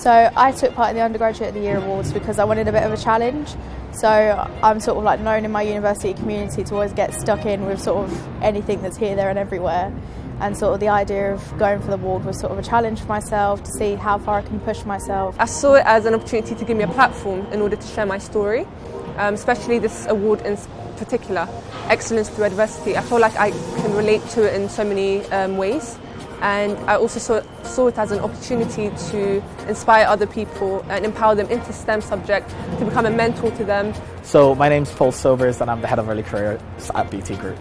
So I took part in the Undergraduate of the Year Awards because I wanted a bit of a challenge. So I'm sort of like known in my university community to always get stuck in with sort of anything that's here, there and everywhere. And sort of the idea of going for the award was sort of a challenge for myself to see how far I can push myself. I saw it as an opportunity to give me a platform in order to share my story, especially this award in particular, Excellence Through Adversity. I feel like I can relate to it in so many ways. And I also saw it as an opportunity to inspire other people and empower them into STEM subject, to become a mentor to them. So my name's Paul Silvers and I'm the head of early careers at BT Group.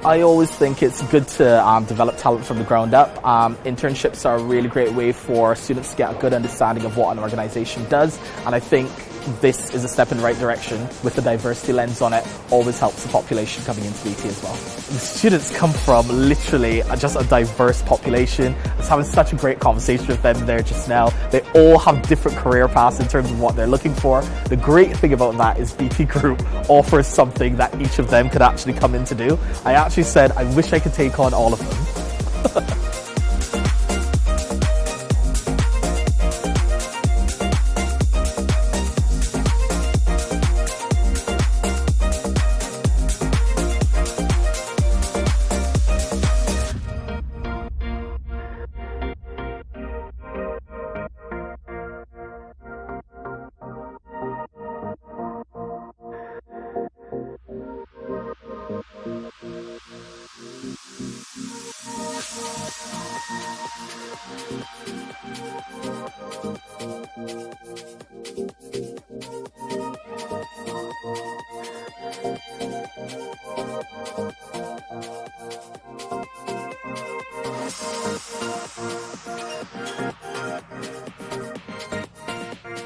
I always think it's good to develop talent from the ground up. Internships are a really great way for students to get a good understanding of what an organisation does, and I think this is a step in the right direction with the diversity lens on it. Always helps the population coming into BT as well. The students come from literally just a diverse population. I was having such a great conversation with them there just now. They all have different career paths in terms of what they're looking for. The great thing about that is BT Group offers something that each of them could actually come in to do. I actually said I wish I could take on all of them.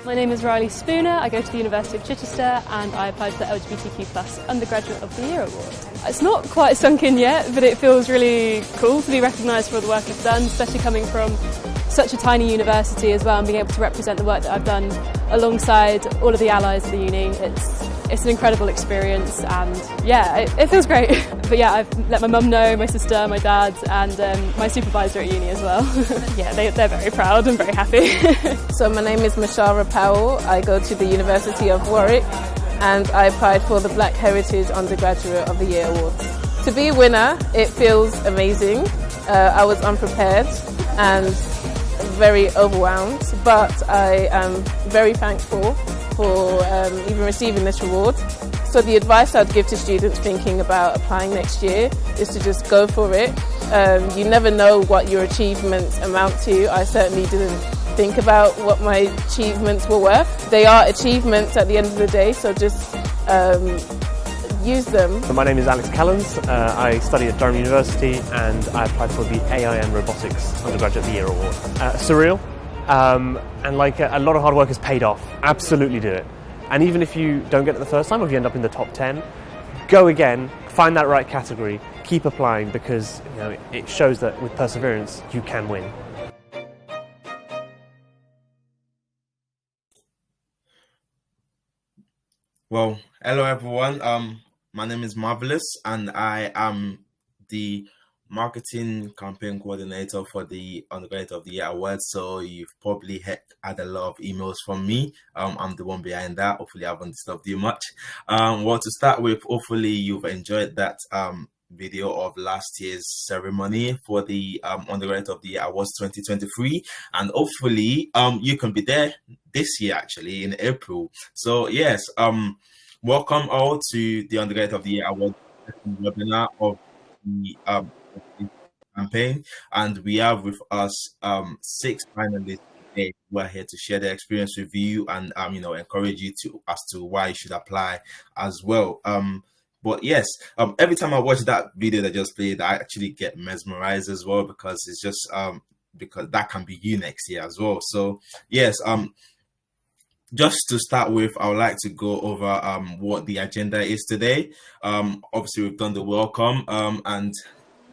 My name is Riley Spooner, I go to the University of Chichester and I applied for the LGBTQ+ Undergraduate of the Year Award. It's not quite sunk in yet, but it feels really cool to be recognised for all the work I've done, especially coming from such a tiny university as well, and being able to represent the work that I've done alongside all of the allies of the uni. It's an incredible experience and yeah, it feels great. But yeah, I've let my mum know, my sister, my dad and my supervisor at uni as well. Yeah, they're very proud and very happy. So my name is Mashara Powell. I go to the University of Warwick and I applied for the Black Heritage Undergraduate of the Year Awards. To be a winner, it feels amazing. I was unprepared and very overwhelmed, but I am very thankful for even receiving this reward. So the advice I'd give to students thinking about applying next year is to just go for it. You never know what your achievements amount to. I certainly didn't think about what my achievements were worth. They are achievements at the end of the day, so just use them. So my name is Alex Callens. I study at Durham University and I applied for the AI and Robotics Undergraduate of the Year Award. Surreal, and like a lot of hard work has paid off. Absolutely do it. And even if you don't get it the first time or if you end up in the top 10, go again, find that right category, keep applying, because it shows that with perseverance you can win. Well, hello everyone. My name is Marvelous and I am the marketing campaign coordinator for the Undergraduate of the Year Award. So you've probably had a lot of emails from me. I'm the one behind that. Hopefully I haven't disturbed you much. Well, to start with, hopefully you've enjoyed that video of last year's ceremony for the Undergraduate of the Year Awards 2023, and hopefully you can be there this year, actually in April. So yes, welcome all to the Undergraduate of the Year Awards webinar of the campaign, and we have with us 6 finalists today who are here to share their experience with you and encourage you to as to why you should apply as well. But yes, every time I watch that video that just played, I actually get mesmerized as well, because it's just because that can be you next year as well. So yes, just to start with, I would like to go over what the agenda is today. Obviously, we've done the welcome, and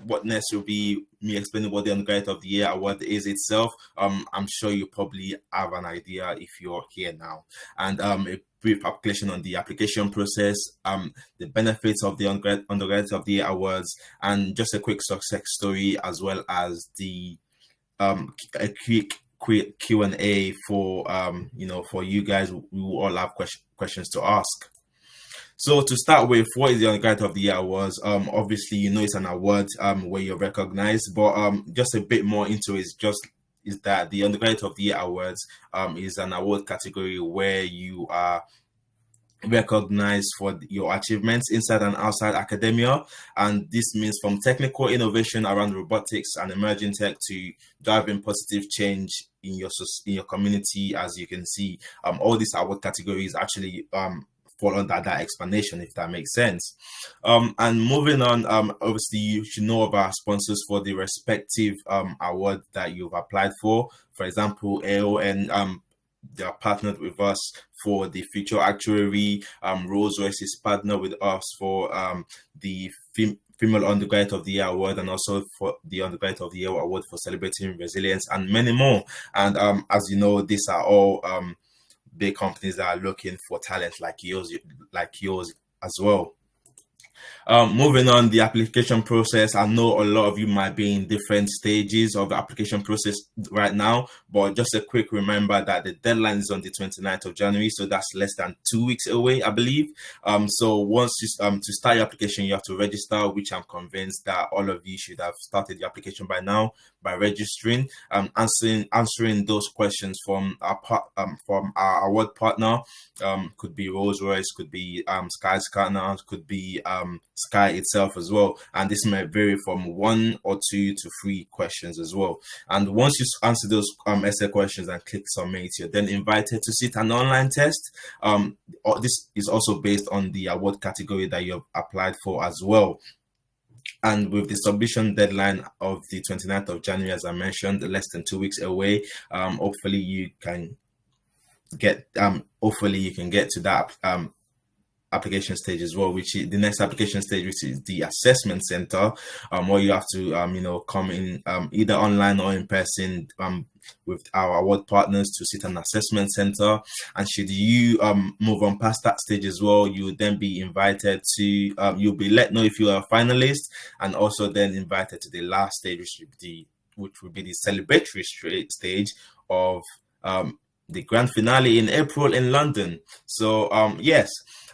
what next will be me explaining what the Undergraduate of the Year Award is itself. I'm sure you probably have an idea if you're here now. And a brief application on the application process, the benefits of the Undergraduate of the Year Awards, and just a quick success story, as well as the a quick quick Q&A for for you guys. We will all have questions to ask. So to start with, what is the Undergraduate of the Year Awards? Obviously, it's an award where you're recognized, but just a bit more into it is that the Undergraduate of the Year Awards is an award category where you are recognized for your achievements inside and outside academia, and this means from technical innovation around robotics and emerging tech to driving positive change in your community. As you can see, all these award categories actually fall under that explanation, if that makes sense. And moving on, obviously you should know of our sponsors for the respective award that you've applied for. For example, AON, they are partnered with us for the future actuary. Rolls-Royce is partnered with us for the Female Undergraduate of the Year Award, and also for the Undergraduate of the Year Award for celebrating resilience, and many more. And as you know, these are all big companies that are looking for talent like yours as well. Moving on, the application process. I know a lot of you might be in different stages of the application process right now, but just a quick reminder that the deadline is on the 29th of January, so that's less than 2 weeks away, I believe. So once you to start your application, you have to register, which I'm convinced that all of you should have started your application by now by registering, answering those questions from our award partner. Could be Rolls-Royce, could be Skyscanner, could be Sky itself as well, and this may vary from 1 or 2 to 3 questions as well. And once you answer those essay questions and click submit, you're then invited to sit an online test. This is also based on the award category that you've applied for as well. And with the submission deadline of the 29th of January, as I mentioned, less than 2 weeks away, hopefully you can get to that application stage as well, which is the next application stage, which is the assessment center, where you have to come in either online or in person with our award partners to sit an assessment center. And should you move on past that stage as well, you would then be invited to you'll be let know if you are a finalist, and also then invited to the last stage, which would be the celebratory stage of the grand finale in April in London. So yes.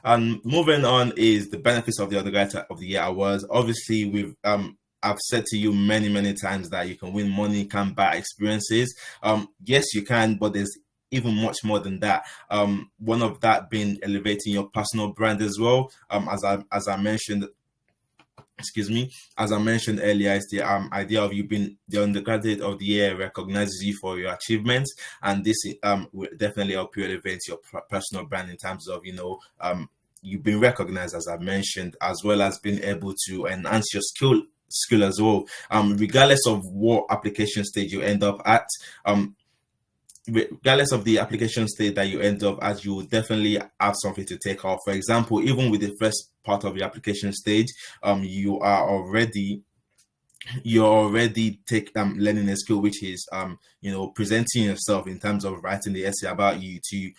And moving on is the benefits of the Undergraduate of the Year Awards. Obviously, I've said to you many times that you can win money, can buy experiences. Yes, you can, but there's even much more than that. One of that being elevating your personal brand as well. As I mentioned earlier, it's the idea of you being the Undergraduate of the Year recognizes you for your achievements, and this will definitely help you elevate your personal brand in terms of you've been recognized, as I mentioned, as well as being able to enhance your skill as well. Regardless of what application stage you end up at, regardless of the application stage that you end up at, you will definitely have something to take off. For example, even with the first part of the application stage, you're already learning a skill, which is presenting yourself in terms of writing the essay about you, to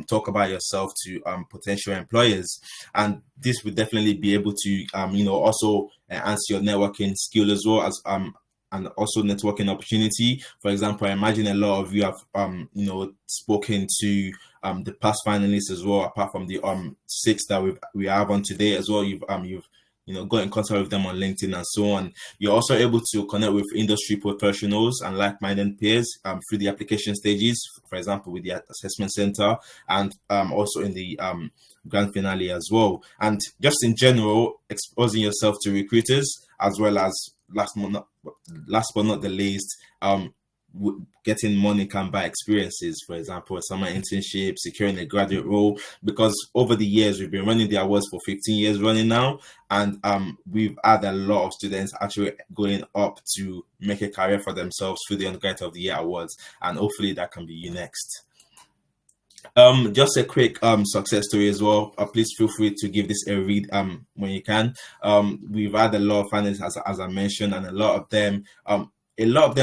talk about yourself to potential employers. And this would definitely be able to also enhance your networking skill as well as and also networking opportunity. For example, I imagine a lot of you have spoken to the past finalists as well, apart from the 6 that we have on today as well. You've got in contact with them on LinkedIn and so on. You're also able to connect with industry professionals and like-minded peers through the application stages, for example, with the assessment center, and also in the grand finale as well. And just in general, exposing yourself to recruiters, as well as last but not the least, getting money can buy experiences. For example, a summer internship, securing a graduate role, because over the years we've been running the awards for 15 years running now, and we've had a lot of students actually going up to make a career for themselves through the Undergraduate of the Year Awards, and hopefully that can be you next. Just a quick success story as well. Please feel free to give this a read when you can. We've had a lot of finalists, as I mentioned, and a lot of them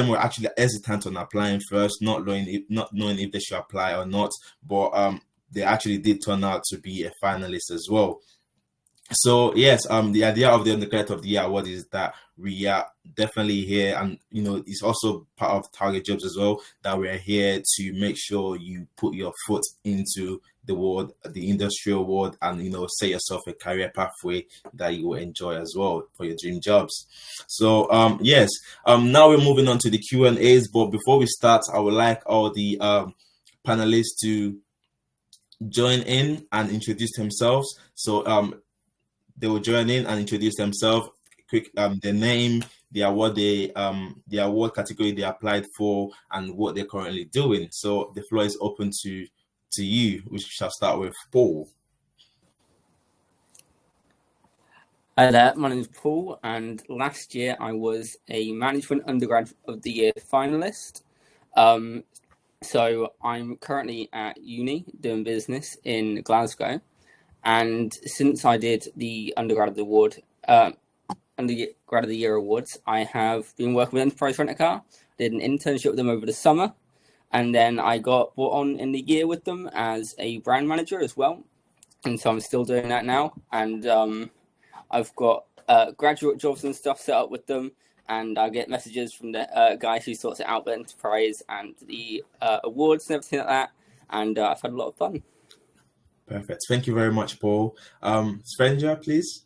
were actually hesitant on applying first, not knowing if they should apply or not, but they actually did turn out to be a finalist as well. So yes, the idea of the Undergraduate of the Year award is that we are definitely here, and it's also part of Target Jobs as well, that we are here to make sure you put your foot into the world, the industrial world, and set yourself a career pathway that you will enjoy as well for your dream jobs. So yes, now we're moving on to the Q&As, but before we start, I would like all the panelists to join in and introduce themselves. So they will join in and introduce themselves, quick, their name, the award the award category they applied for, and what they're currently doing. So the floor is open to you. We shall start with Paul. Hi there, my name is Paul, and last year I was a Management Undergraduate of the Year finalist. So I'm currently at uni doing business in Glasgow, and since I did the Undergrad of the Year awards, I have been working with Enterprise Rent a Car. Did an internship with them over the summer, and then I got brought on in the year with them as a brand manager as well, and so I'm still doing that now. And I've got graduate jobs and stuff set up with them, and I get messages from the guys who sorts it out with Enterprise and the awards and everything like that, and I've had a lot of fun. Perfect. Thank you very much, Paul. Svenja, please.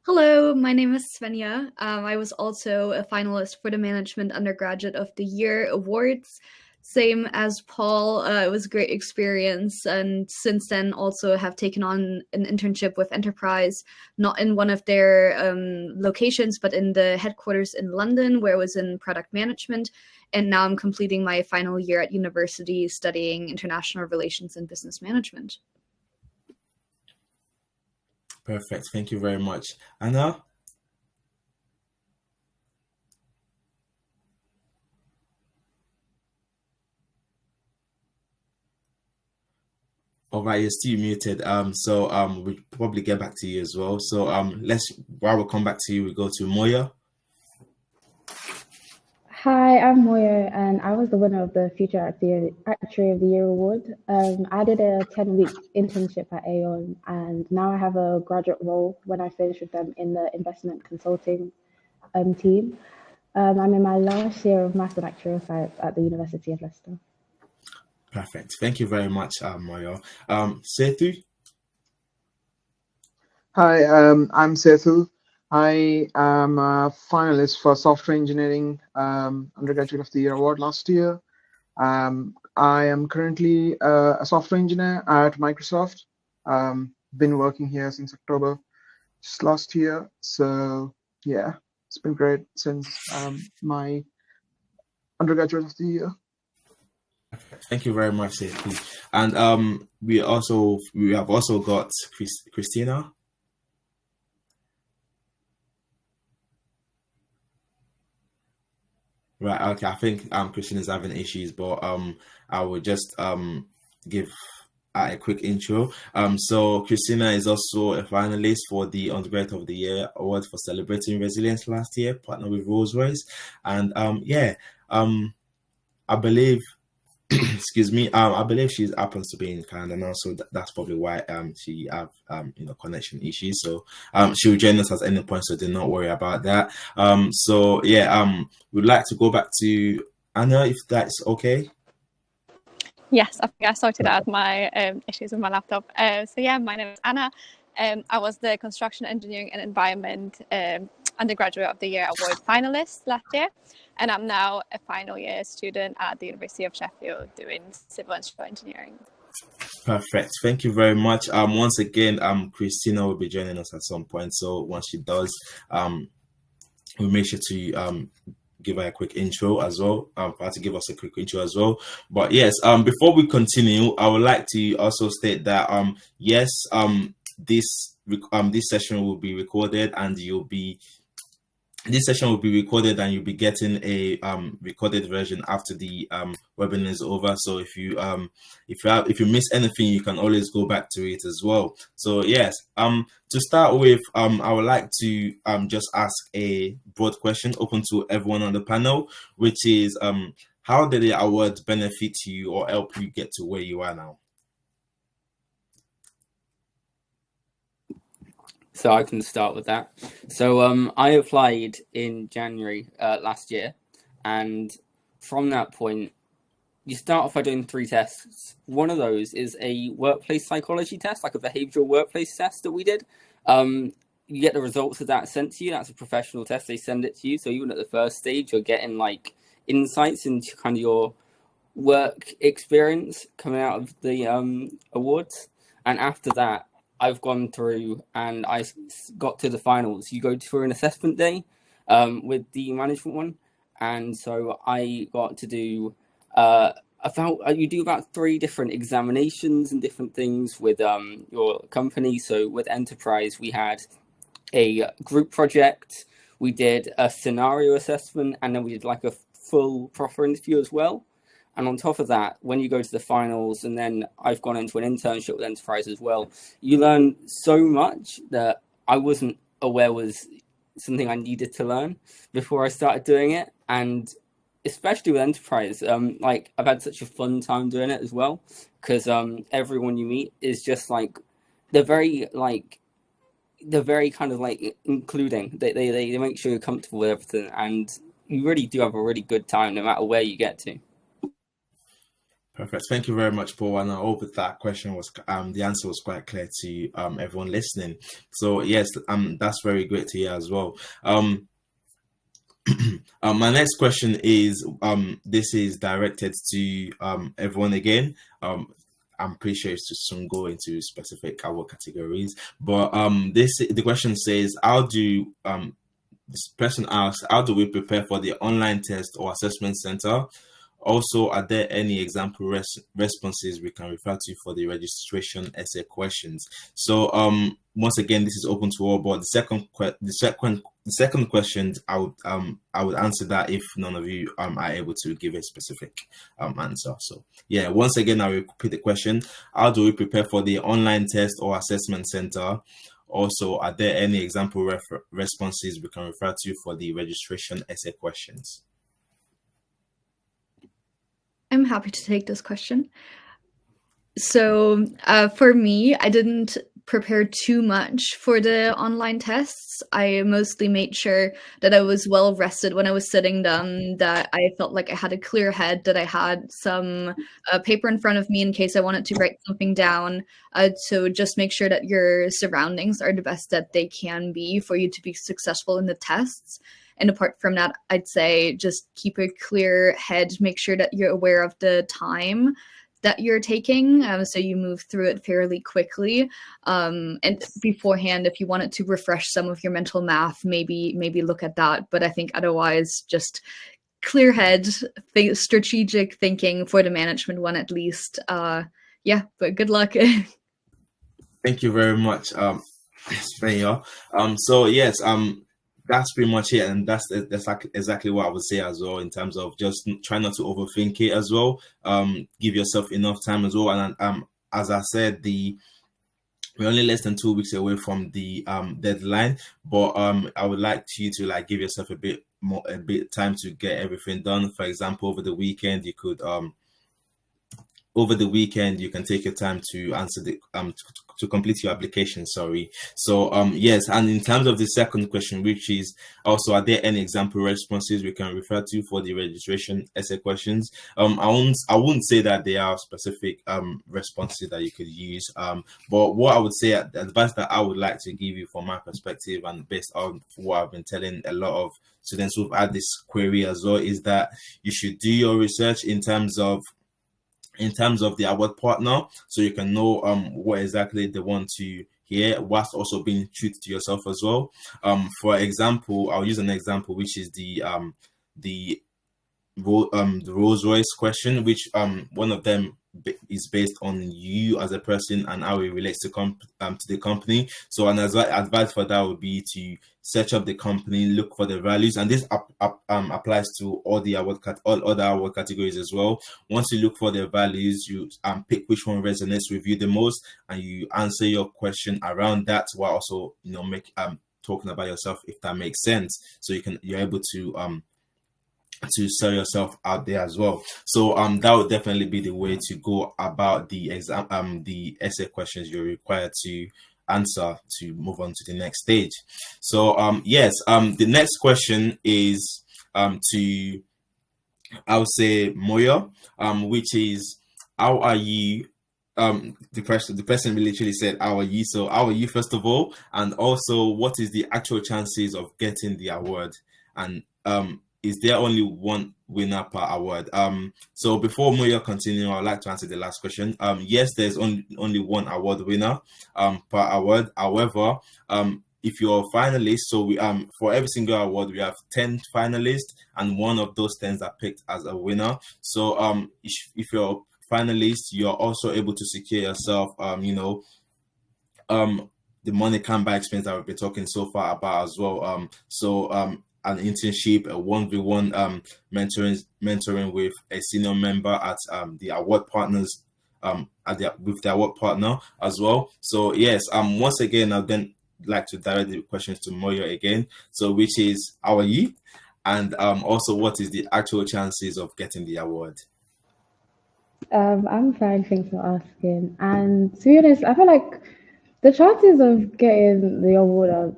Hello, my name is Svenja. I was also a finalist for the Management Undergraduate of the Year Awards. Same as Paul, it was a great experience, and since then also have taken on an internship with Enterprise, not in one of their locations, but in the headquarters in London, where I was in product management. And now I'm completing my final year at university studying international relations and business management. Perfect. Thank you very much. Anna? All right, you're still muted. So we'll probably get back to you as well. So while we come back to you, we go to Moya. Hi, I'm Moya, and I was the winner of the Future Actuary of the Year award. I did a 10-week internship at Aon, and now I have a graduate role when I finish with them in the investment consulting team. I'm in my last year of Maths and Actuarial Science at the University of Leicester. Perfect. Thank you very much, Moya. Sethu? Hi, I'm Sethu. I am a finalist for Software Engineering Undergraduate of the Year award last year. I am currently a software engineer at Microsoft. Been working here since October just last year. So yeah, it's been great since my Undergraduate of the Year. Thank you very much, Sethu. And we have also got Christina. Right, okay. I think Christina's having issues, but I will just give a quick intro. So Christina is also a finalist for the Undergraduate of the Year award for celebrating resilience last year, partnered with Rolls-Royce. And I believe excuse me, I believe she happens to be in Canada now, so that's probably why she have connection issues. So she'll join us at any point, so do not worry about that. So yeah, we'd like to go back to Anna, if that's okay. Yes, I think I sorted out my issues with my laptop. So yeah, my name is Anna. I was the Construction Engineering and Environment Undergraduate of the Year award finalist last year, and I'm now a final year student at the University of Sheffield doing civil and structural engineering. Perfect. Thank you very much. Once again, Christina will be joining us at some point. So once she does, we'll make sure to give her a quick intro as well. For her to give us a quick intro as well. But yes, before we continue, I would like to also state that yes, this session will be recorded, and you'll be getting a recorded version after the webinar is over. So if you miss anything, you can always go back to it as well. So yes, to start with, I would like to just ask a broad question open to everyone on the panel, which is how did the award benefit you or help you get to where you are now? So I can start with that. So I applied in January last year, and from that point, you start off by doing 3 tests. One of those is a workplace psychology test, like a behavioral workplace test that we did. You get the results of that sent to you. That's a professional test. They send it to you. So even at the first stage, you're getting like insights into kind of your work experience coming out of the awards. And after that, I've gone through and I got to the finals. You go through an assessment day with the management one. And so I got to do you do about 3 different examinations and different things with your company. So with Enterprise, we had a group project, we did a scenario assessment, and then we did like a full proper interview as well. And on top of that, when you go to the finals, and then I've gone into an internship with Enterprise as well, you learn so much that I wasn't aware was something I needed to learn before I started doing it. And especially with Enterprise, like I've had such a fun time doing it as well, because everyone you meet is just like they're very kind of like including. They make sure you're comfortable with everything, and you really do have a really good time no matter where you get to. Perfect. Thank you very much, Paul. And I hope that question was the answer was quite clear to everyone listening. So yes, that's very great to hear as well. My next question is this is directed to everyone again. I'm pretty sure it's to soon go into specific award categories, but the question says, how do this person asks, how do we prepare for the online test or assessment center? Also, are there any example responses we can refer to for the registration essay questions? So once again, this is open to all, but the second question, I would answer that if none of you are able to give a specific answer. So yeah, once again, I will repeat the question: how do we prepare for the online test or assessment center? Also, are there any example responses we can refer to for the registration essay questions? I'm happy to take this question. So for me, I didn't prepare too much for the online tests. I mostly made sure that I was well rested when I was sitting down, that I felt like I had a clear head, that I had some paper in front of me in case I wanted to write something down. So just make sure that your surroundings are the best that they can be for you to be successful in the tests. And apart from that, I'd say just keep a clear head, make sure that you're aware of the time that you're taking, so you move through it fairly quickly. And beforehand, if you wanted to refresh some of your mental math, maybe look at that. But I think otherwise, just clear head, strategic thinking for the management one at least. Yeah, but good luck. Thank you very much, Svenya. So yes, that's pretty much it, and that's exactly what I would say as well, in terms of just try not to overthink it as well. Give yourself enough time as well, and as I said, we're only less than 2 weeks away from the deadline, but I would like you to give yourself a bit time to get everything done. For example, over the weekend you can take your time to answer to complete your application. Sorry. So yes, and in terms of the second question, which is also, are there any example responses we can refer to for the registration essay questions? I wouldn't say that there are specific responses that you could use. But what I would say, the advice that I would like to give you from my perspective, and based on what I've been telling a lot of students who've had this query as well, is that you should do your research in terms of the award partner, so you can know what exactly they want to hear, whilst also being true to yourself as well. For example, I'll use an example, which is the Rolls Royce question, which one of them is based on you as a person and how it relates to the company. So an advice for that would be to search up the company, look for the values, and this applies to all other award categories as well. Once you look for the values, you pick which one resonates with you the most, and you answer your question around that, while also make talking about yourself, if that makes sense. So you're able to sell yourself out there as well. So that would definitely be the way to go about the exam, the essay questions you're required to answer to move on to the next stage. So yes, the next question is to, I would say, Moya, which is, how are you? The person literally said, "How are you?" So, how are you, first of all, and also, what is the actual chances of getting the award? And is there only one winner per award? So before Moya continue, I'd like to answer the last question. Yes, there's only one award winner per award. However, if you're a finalist, so we for every single award we have 10 finalists, and one of those 10 are picked as a winner. So if you're a finalist, you're also able to secure yourself the money can buy experience that we've been talking so far about as well. An internship, a 1v1 mentoring with a senior member at the award partners with the award partner as well. So yes, once again, I'd then like to direct the questions to Moyo again. So which is, how are you? And also, what is the actual chances of getting the award? I'm fine, thanks for asking. And to be honest, I feel like the chances of getting the award are,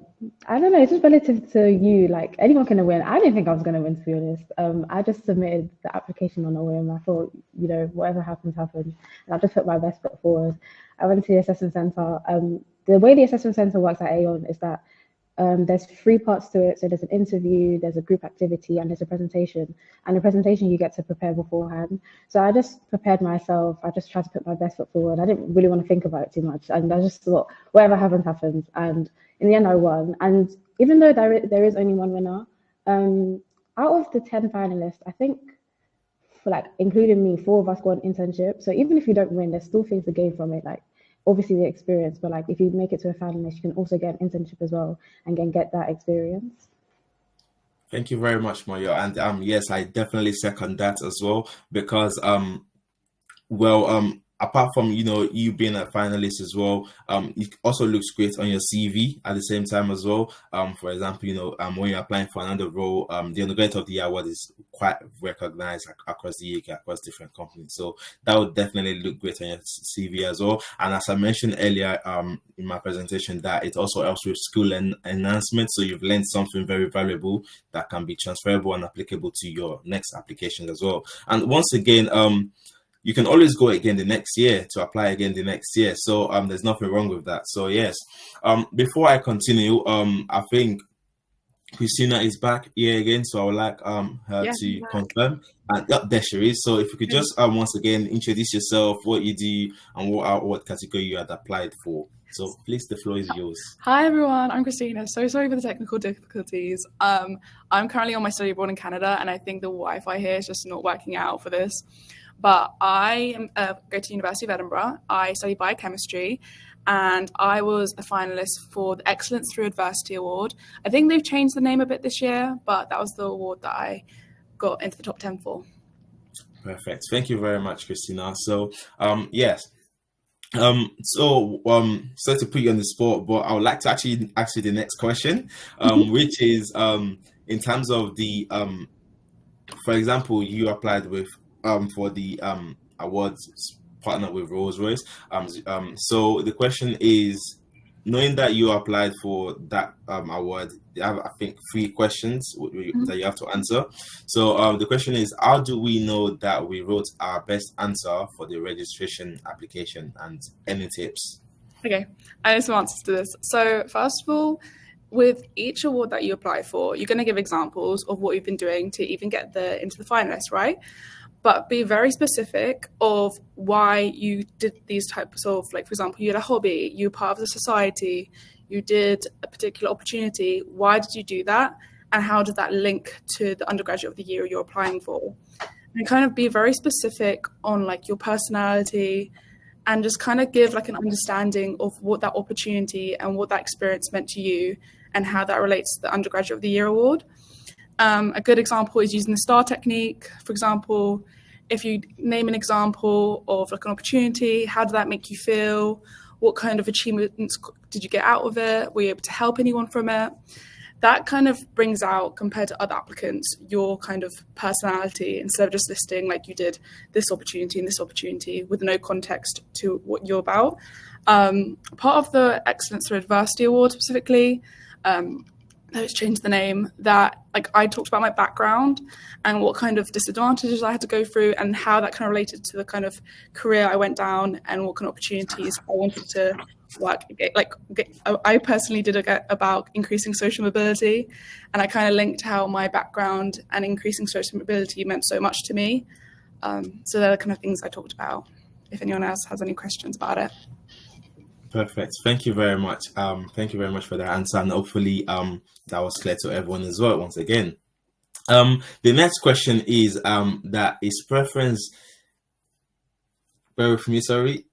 I don't know, it's just relative to you. Like anyone can win. I didn't think I was going to win, to be honest. I just submitted the application on a whim. I thought, whatever happens, happens. And I just put my best foot forward. I went to the assessment center. The way the assessment center works at Aon is that there's 3 parts to it. So there's an interview, there's a group activity, and there's a presentation. And the presentation you get to prepare beforehand. So I just prepared myself. I just tried to put my best foot forward. I didn't really want to think about it too much. And I just thought, whatever happens, happens. And in the end, I won. And even though there is only one winner, out of the 10 finalists, I think, for like including me, 4 of us got an internship. So even if you don't win, there's still things to gain from it. Like obviously the experience, but like if you make it to a finalist, you can also get an internship as well and get that experience. Thank you very much, Moyo. And yes, I definitely second that as well, because apart from you being a finalist as well, it also looks great on your CV at the same time as well. For example, when you're applying for another role, the Undergraduate of the Year award is quite recognized across the UK, across different companies. So that would definitely look great on your CV as well. And as I mentioned earlier in my presentation, that it also helps with skill enhancement. So you've learned something very valuable that can be transferable and applicable to your next application as well. And once again, you can always go again the next year to apply again the next year. So there's nothing wrong with that. So yes, before I continue, I think Christina is back here again. So I would like her to confirm. And there she is. So if you could just once again introduce yourself, what you do, and what category you had applied for. So please, the floor is yours. Hi everyone, I'm Christina. So sorry for the technical difficulties. I'm currently on my study abroad in Canada, and I think the Wi-Fi here is just not working out for this. But I go to University of Edinburgh. I study biochemistry, and I was a finalist for the Excellence Through Adversity Award. I think they've changed the name a bit this year, but that was the award that I got into the top 10 for. Perfect. Thank you very much, Christina. So, yes. Sorry to put you on the spot, but I would like to actually ask you the next question, which is in terms of the, for example, you applied with for the awards partner with Rolls-Royce. So the question is, knowing that you applied for that award, they have, I think, 3 questions that you have to answer. So the question is, how do we know that we wrote our best answer for the registration application, and any tips? Okay, I have some answers to this. So first of all, with each award that you apply for, you're going to give examples of what you've been doing to even get into the finalists, right? But be very specific of why you did these types of, like, for example, you had a hobby, you were part of the society, you did a particular opportunity. Why did you do that? And how did that link to the Undergraduate of the Year you're applying for? And kind of be very specific on like your personality, and just kind of give like an understanding of what that opportunity and what that experience meant to you and how that relates to the Undergraduate of the Year award. A good example is using the STAR technique. For example, if you name an example of like an opportunity, how did that make you feel? What kind of achievements did you get out of it? Were you able to help anyone from it? That kind of brings out, compared to other applicants, your kind of personality, instead of just listing like you did this opportunity and this opportunity with no context to what you're about. Part of the Excellence Through Adversity Award specifically, let's change the name, that like I talked about my background and what kind of disadvantages I had to go through and how that kind of related to the kind of career I went down and what kind of opportunities I wanted to work. I personally did about increasing social mobility, and I kind of linked how my background and increasing social mobility meant so much to me. So they're the kind of things I talked about. If anyone else has any questions about it. Perfect. Thank you very much. Thank you very much for that answer, and hopefully that was clear to everyone as well. Once again, the next question is that is preference. Bear with me, sorry.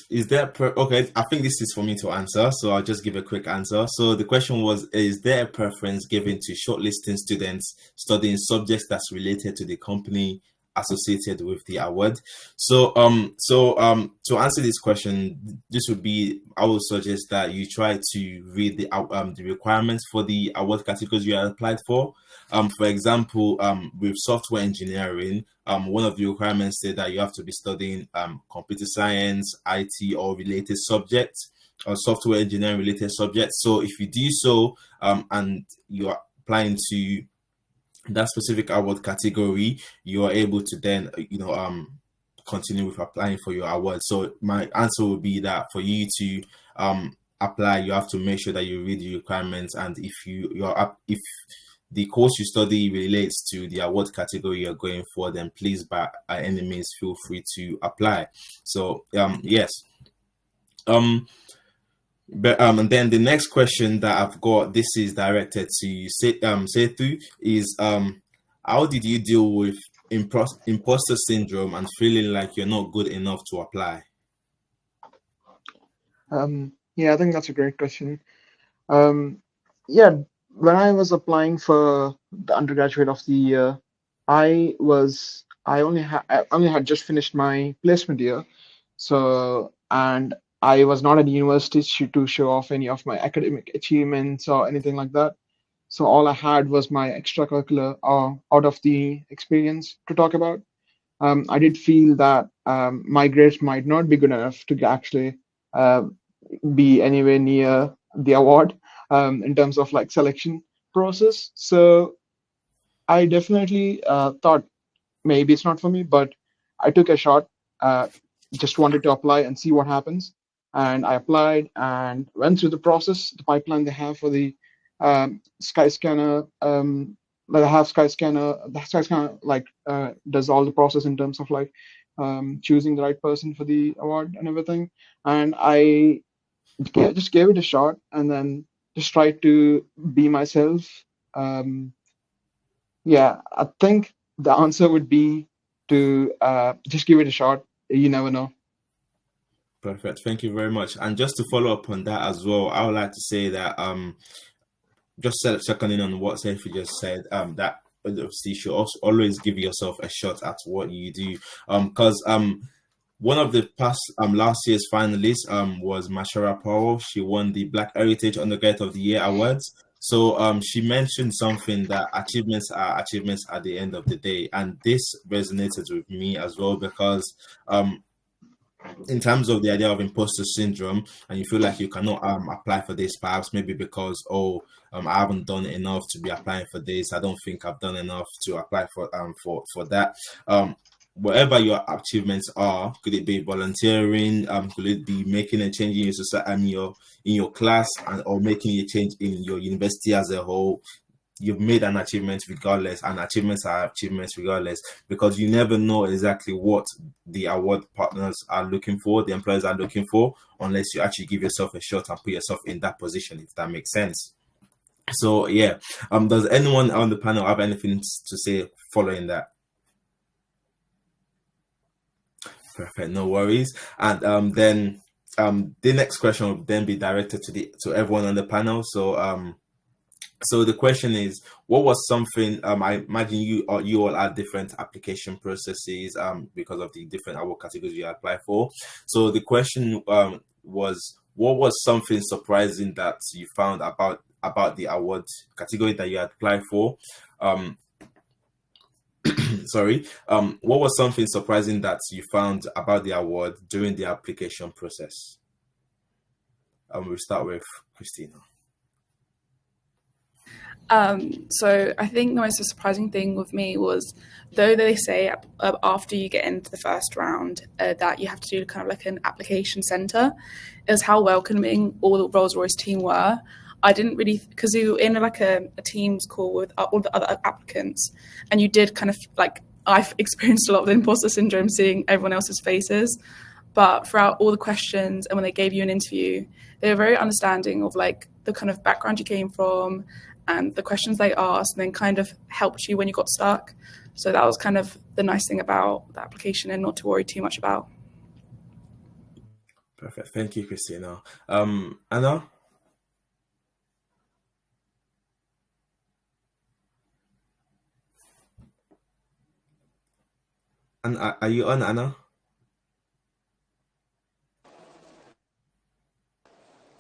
Is there okay? I think this is for me to answer, so I'll just give a quick answer. So the question was: is there a preference given to shortlisting students studying subjects that's related to the company associated with the award? So to answer this question, this would be, I would suggest that you try to read the requirements for the award categories you are applied for. For example, with software engineering, one of the requirements said that you have to be studying computer science, IT, or related subjects, or software engineering related subjects. So if you do so, and you are applying to that specific award category, you are able to then continue with applying for your award. So my answer would be that for you to apply, you have to make sure that you read the requirements, and if if the course you study relates to the award category you're going for, then please by any means feel free to apply. So yes. And then the next question that I've got, this is directed to Sethu, is how did you deal with imposter syndrome and feeling like you're not good enough to apply? Yeah, I think that's a great question. Yeah, when I was applying for the undergraduate of the year, I only had just finished my placement year, and I was not at university to show off any of my academic achievements or anything like that. So all I had was my extracurricular out of the experience to talk about. I did feel that my grades might not be good enough to actually be anywhere near the award in terms of like selection process. So I definitely thought maybe it's not for me, but I took a shot. Just wanted to apply and see what happens, and I applied and went through the process, the pipeline they have for the Skyscanner. Like I have Skyscanner. The Skyscanner does all the process in terms of like choosing the right person for the award and everything. And I just gave it a shot, and then just tried to be myself. Yeah, I think the answer would be to just give it a shot. You never know. Perfect. Thank you very much. And just to follow up on that as well, I would like to say that just seconding on what Sophie just said, that obviously you should also always give yourself a shot at what you do. Because one of the past last year's finalists was Mashara Powell. She won the Black Heritage Undergraduate of the Year awards. So she mentioned something that achievements are achievements at the end of the day, and this resonated with me as well, because in terms of the idea of imposter syndrome, and you feel like you cannot apply for this, perhaps maybe because I haven't done enough to be applying for this. I don't think I've done enough to apply for that. Whatever your achievements are, could it be volunteering? Could it be making a change in your society, in your class, or making a change in your university as a whole? You've made an achievement regardless, and achievements are achievements regardless, because you never know exactly what the award partners are looking for, the employers are looking for, unless you actually give yourself a shot and put yourself in that position, if that makes sense. So yeah, does anyone on the panel have anything to say following that? Perfect, no worries. And then the next question will then be directed to everyone on the panel. So the question is, what was something, I imagine you all had different application processes because of the different award categories you apply for. So the question was, what was something surprising that you found about the award category that you applied for? sorry. What was something surprising that you found about the award during the application process? We'll start with Christina. So I think the most surprising thing with me was, though they say after you get into the first round that you have to do kind of like an application center, is how welcoming all the Rolls-Royce team were. I didn't really, because you were in like a Teams call with all the other applicants, and you did kind of like, I've experienced a lot of the imposter syndrome seeing everyone else's faces. But throughout all the questions and when they gave you an interview, they were very understanding of like the kind of background you came from and the questions they asked, and then kind of helped you when you got stuck. So that was kind of the nice thing about the application, and not to worry too much about. Perfect. Thank you, Christina. Anna? And are you on, Anna?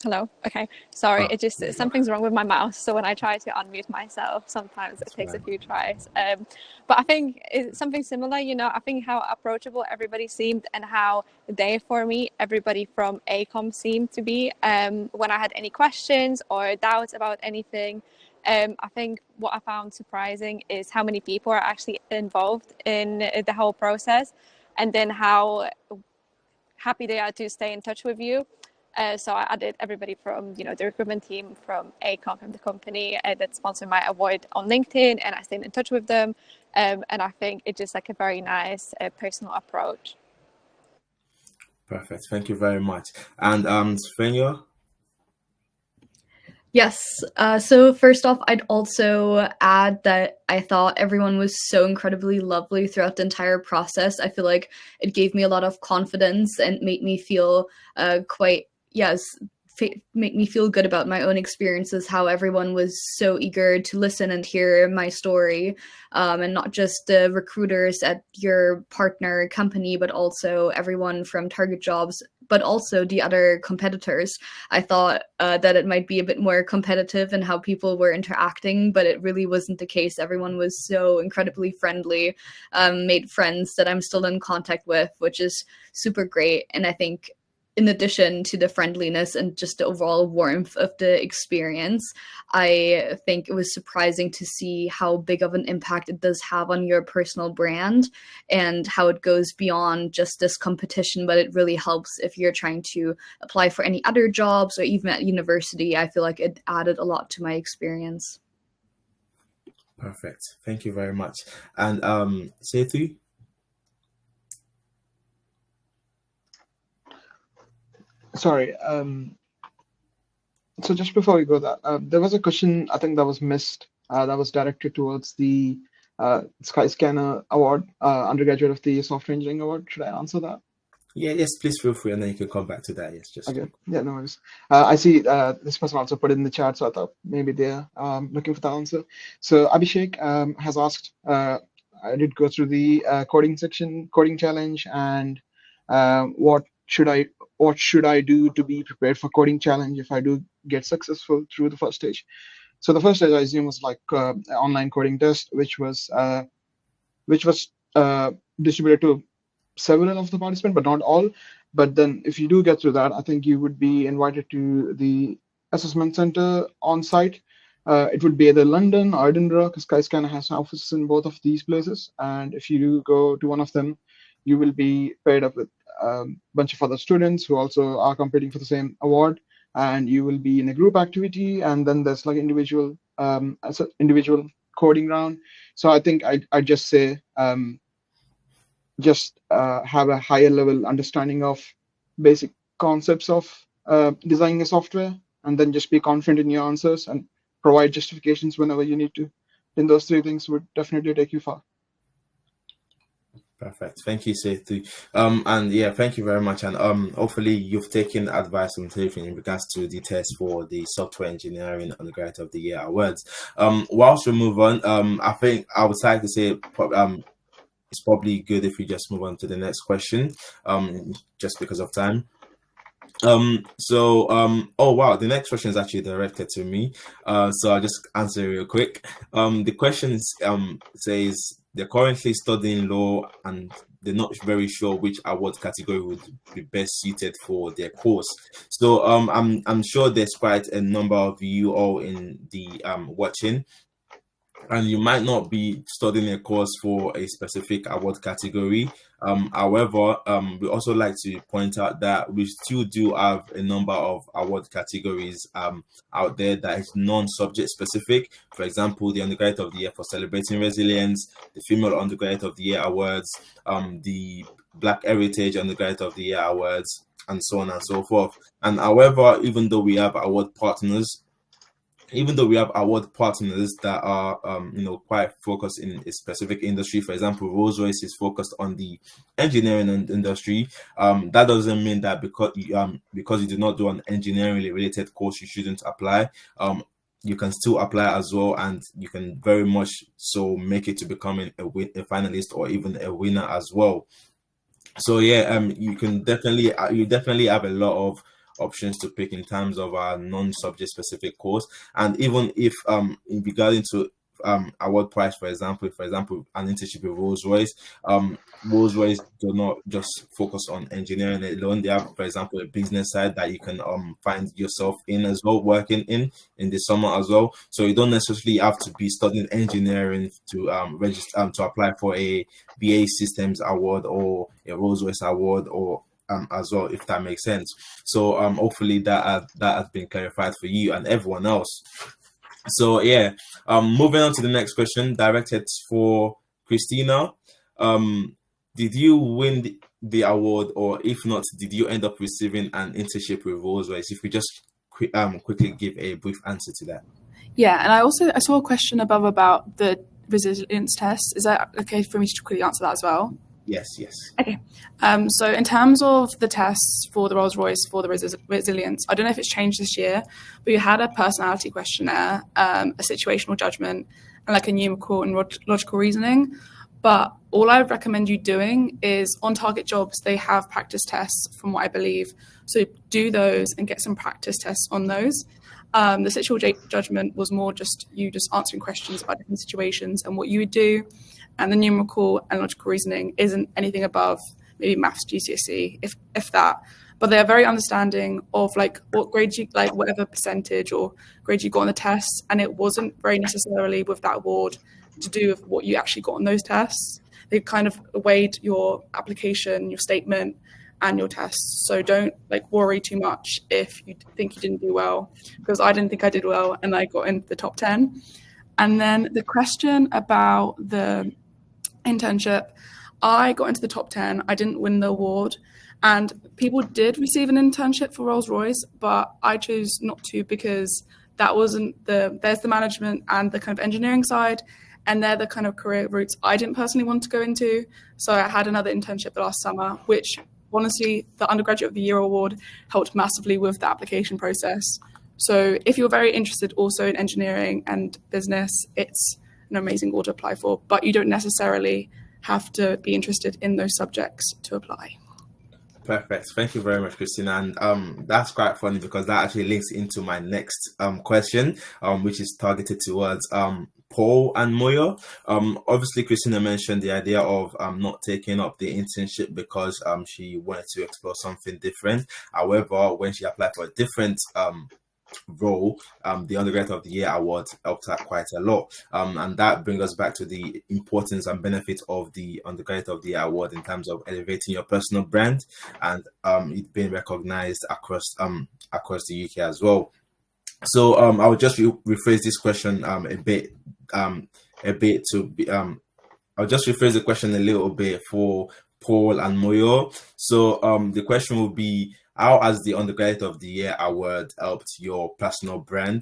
Hello. Okay. Sorry, it just something's wrong with my mouse. So when I try to unmute myself, sometimes it takes a few tries. But I think it's something similar. You know, I think how approachable everybody seemed, and how for me, everybody from ACOM seemed to be. When I had any questions or doubts about anything, I think what I found surprising is how many people are actually involved in the whole process, and then how happy they are to stay in touch with you. So I added everybody from, the recruitment team, from ACOM, from the company that sponsored my award on LinkedIn, and I stayed in touch with them. And I think it's just like a very nice personal approach. Perfect. Thank you very much. And Svenja? Yes. So first off, I'd also add that I thought everyone was so incredibly lovely throughout the entire process. I feel like it gave me a lot of confidence and made me feel make me feel good about my own experiences, how everyone was so eager to listen and hear my story, and not just the recruiters at your partner company, but also everyone from targetjobs, but also the other competitors. I thought that it might be a bit more competitive in how people were interacting, but it really wasn't the case. Everyone was so incredibly friendly, made friends that I'm still in contact with, which is super great. And I think in addition to the friendliness and just the overall warmth of the experience, I think it was surprising to see how big of an impact it does have on your personal brand, and how it goes beyond just this competition, but it really helps if you're trying to apply for any other jobs or even at university. I feel like it added a lot to my experience. Perfect. Thank you very much. And Setu? Sorry. So just before we go that, there was a question I think that was missed, that was directed towards the Skyscanner Award, Undergraduate of the Year Software Engineering Award. Should I answer that? Yeah, yes, please feel free, and then you can come back to that. Yes, just okay. Yeah, no worries. I see this person also put it in the chat, so I thought maybe they're looking for the answer. So Abhishek has asked, I did go through the coding challenge, and what should I do to be prepared for coding challenge if I do get successful through the first stage? So the first stage, I assume, was like an online coding test, which was distributed to several of the participants, but not all. But then if you do get through that, I think you would be invited to the assessment center on site. It would be either London or Edinburgh, because Skyscanner has offices in both of these places. And if you do go to one of them, you will be paired up with a bunch of other students who also are competing for the same award. And you will be in a group activity, and then there's like individual coding round. So I think I'd just say have a higher level understanding of basic concepts of designing a software, and then just be confident in your answers and provide justifications whenever you need to. Then those three things would definitely take you far. Perfect. Thank you, Setu. And yeah, thank you very much. And hopefully you've taken advice and taken in regards to the test for the Software Engineering Undergraduate of the Year Awards. Whilst we move on, I think I would like to say it's probably good if we just move on to the next question, just because of time. Oh wow, the next question is actually directed to me. So I'll just answer real quick. The question says, they're currently studying law and they're not very sure which award category would be best suited for their course. So I'm sure there's quite a number of you all in the watching, and you might not be studying a course for a specific award category. However, we also like to point out that we still do have a number of award categories out there that is non-subject specific. For example, the Undergraduate of the Year for Celebrating Resilience, the Female Undergraduate of the Year Awards, the Black Heritage Undergraduate of the Year Awards, and so on and so forth. And however, even though we have award partners that are quite focused in a specific industry. For example, Rolls-Royce is focused on the engineering industry. That doesn't mean that because you do not do an engineering related course you shouldn't apply. You can still apply as well, and you can very much so make it to becoming a finalist or even a winner as well. So yeah, you definitely have a lot of options to pick in terms of our non-subject specific course. And even if in regarding to award price, for example, an internship with Rolls-Royce do not just focus on engineering alone. They have, for example, a business side that you can find yourself in as well, working in the summer as well. So you don't necessarily have to be studying engineering to register to apply for a BA Systems award or a Rolls-Royce award or as well, if that makes sense. So hopefully that has been clarified for you and everyone else. So yeah, moving on to the next question, directed for Christina. Did you win the award, or if not, did you end up receiving an internship with Rolls-Royce? If we just quickly give a brief answer to that. Yeah, and I saw a question above about the resilience test. Is that okay for me to quickly answer that as well? Yes. Okay. So in terms of the tests for the Rolls-Royce for the resilience, I don't know if it's changed this year, but you had a personality questionnaire, a situational judgment, and like a numerical and logical reasoning. But all I would recommend you doing is on targetjobs, they have practice tests from what I believe. So do those and get some practice tests on those. The situational judgment was more just you just answering questions about different situations and what you would do. And the numerical and logical reasoning isn't anything above maybe maths GCSE, if that. But they are very understanding of like what grade you, like whatever percentage or grade you got on the tests. And it wasn't very necessarily with that award to do with what you actually got on those tests. They kind of weighed your application, your statement, and your tests. So don't like worry too much if you think you didn't do well, because I didn't think I did well and I got in the top 10. And then the question about the internship, I got into the top 10. I didn't win the award, and people did receive an internship for Rolls-Royce, but I chose not to because that wasn't there's the management and the kind of engineering side, and they're the kind of career routes I didn't personally want to go into. So I had another internship last summer, which honestly, the Undergraduate of the Year award helped massively with the application process. So if you're very interested also in engineering and business, it's an amazing award to apply for, but you don't necessarily have to be interested in those subjects to apply. Perfect. Thank you very much, Christina. And that's quite funny because that actually links into my next question, which is targeted towards Paul and Moyo. Obviously, Christina mentioned the idea of not taking up the internship because she wanted to explore something different. However, when she applied for a different role, the Undergraduate of the Year award helped her quite a lot, and that brings us back to the importance and benefit of the Undergraduate of the Year award in terms of elevating your personal brand and it being recognized across the UK as well. So I will just rephrase this question I'll just rephrase the question a little bit for Paul and Moyo. So the question will be, how has the Undergraduate of the Year award helped your personal brand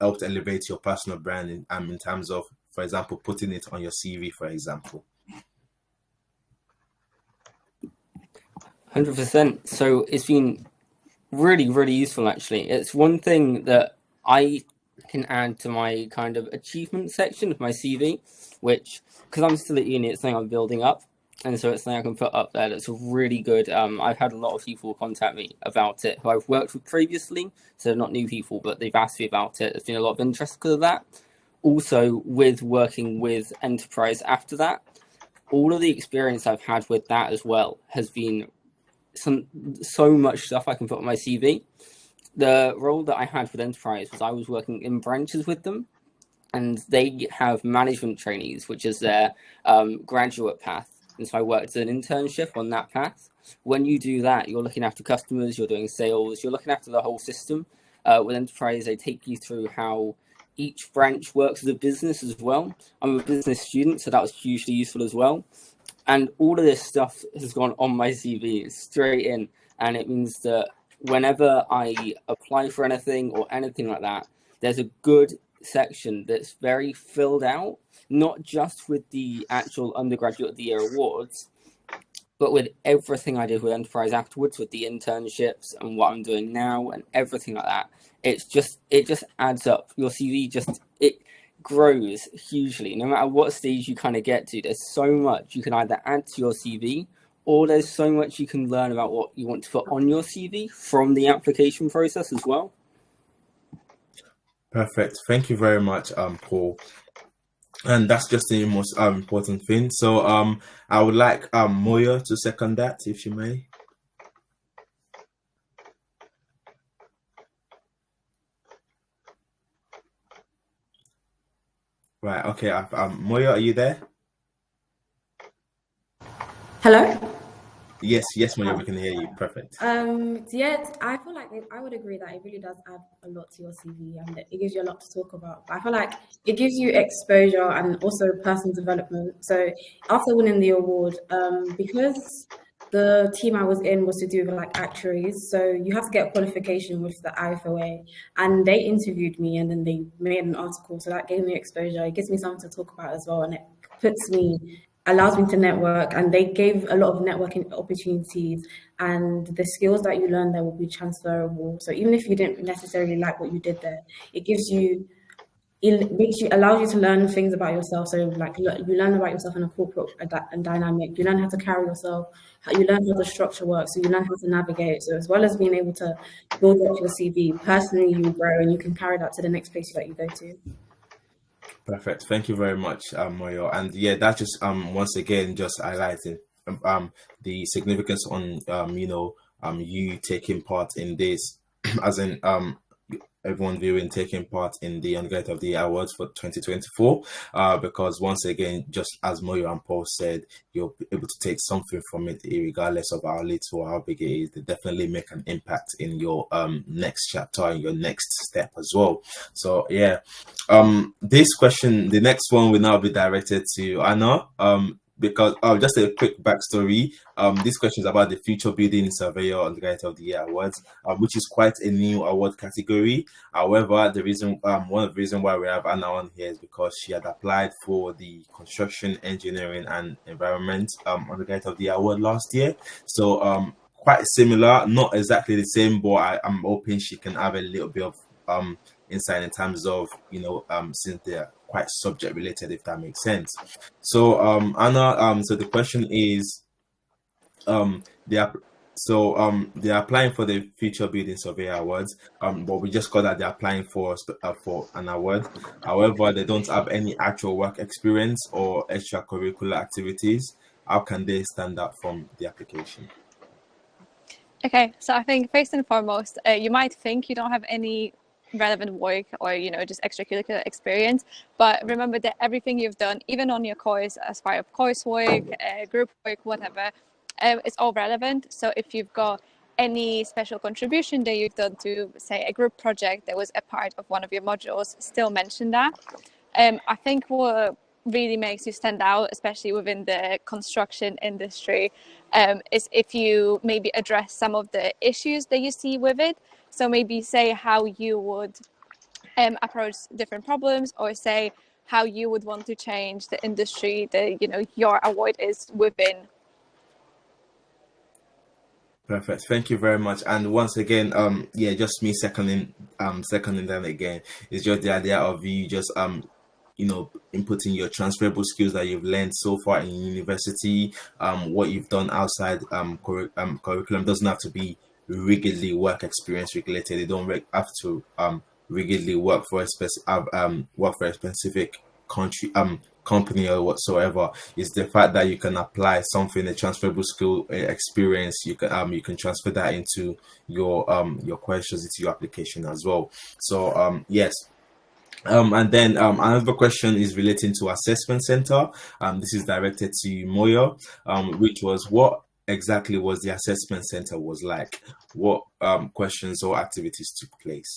helped elevate your personal brand in terms of, for example, putting it on your CV, for example? 100%. So it's been really, really useful, actually. It's one thing that I can add to my kind of achievement section of my CV, which, because I'm still at uni, it's something I'm building up. And so it's something I can put up there that's really good. I've had a lot of people contact me about it who I've worked with previously. So not new people, but they've asked me about it. There's been a lot of interest because of that. also with working with enterprise after that, all of the experience I've had with that as well has been so much stuff I can put on my CV. The role that I had with enterprise was I was working in branches with them, and they have management trainees, which is their graduate path. And so I worked as an internship on that path. When you do that, you're looking after customers, you're doing sales, you're looking after the whole system. With enterprise, they take you through how each branch works as a business as well. I'm a business student, so that was hugely useful as well. And all of this stuff has gone on my CV straight in. And it means that whenever I apply for anything or anything like that, there's a good section that's very filled out, not just with the actual Undergraduate of the Year awards, but with everything I did with enterprise afterwards, with the internships and what I'm doing now and everything like that. It just adds up. Your CV it grows hugely. No matter what stage you kind of get to, there's so much you can either add to your CV, or there's so much you can learn about what you want to put on your CV from the application process as well. Perfect. Thank you very much, Paul. And that's just the most important thing. So I would like Moya to second that, if you may. Right. Okay. Moya, are you there? Hello? Yes, Moya, we can hear you. Perfect. Yeah, I feel like I would agree that it really does add a lot to your CV and it gives you a lot to talk about. But I feel like it gives you exposure and also personal development. So after winning the award, because the team I was in was to do with like actuaries, so you have to get a qualification with the IFOA, and they interviewed me and then they made an article. So that gave me exposure. It gives me something to talk about as well, and it allows me to network, and they gave a lot of networking opportunities, and the skills that you learn there will be transferable. So even if you didn't necessarily like what you did there, it allows you to learn things about yourself. So like you learn about yourself in a corporate dynamic, you learn how to carry yourself, you learn how the structure works, so you learn how to navigate. So as well as being able to build up your CV, personally you grow and you can carry that to the next place that you go to. Perfect. Thank you very much, Moyo. And yeah, that just once again just highlighting the significance on you taking part in this, as in everyone viewing taking part in the Undergraduate of the Year Awards for 2024, because once again, just as Moyo and Paul said, you're able to take something from it, regardless of how little or how big it is. They definitely make an impact in your next chapter and your next step as well. So yeah, this question, the next one will now be directed to Anna. Because just a quick backstory. This question is about the Future Building Surveyor Undergraduate of the Year Awards, which is quite a new award category. However, the reason, one of the reasons why we have Anna on here is because she had applied for the Construction, Engineering and Environment Undergraduate of the Year Award last year. So quite similar, not exactly the same, but I'm hoping she can have a little bit of insight in terms of since they're quite subject related, if that makes sense. So Anna, so the question is they're applying for the Future Building Surveyor Awards, but we just got that they're applying for an award. However, they don't have any actual work experience or extracurricular activities. How can they stand out from the application? Okay, so I think first and foremost, you might think you don't have any relevant work or just extracurricular experience, but remember that everything you've done, even on your course, as part of coursework, group work, whatever, it's all relevant. So if you've got any special contribution that you've done to, say, a group project that was a part of one of your modules, still mention that. I think what really makes you stand out, especially within the construction industry, is if you maybe address some of the issues that you see with it. So maybe say how you would approach different problems, or say how you would want to change the industry that your award is within. Perfect. Thank you very much. And once again, just me seconding that again. It's just the idea of you just inputting your transferable skills that you've learned so far in university, what you've done outside curriculum doesn't have to be rigidly work experience related. They don't have to rigidly work for a specific country company or whatsoever. Is the fact that you can apply something, a transferable skill, experience. You can transfer that into your questions, into your application as well. So yes. And then another question is relating to assessment center. This is directed to Moya, which was, what exactly was the assessment center was like? What questions or activities took place?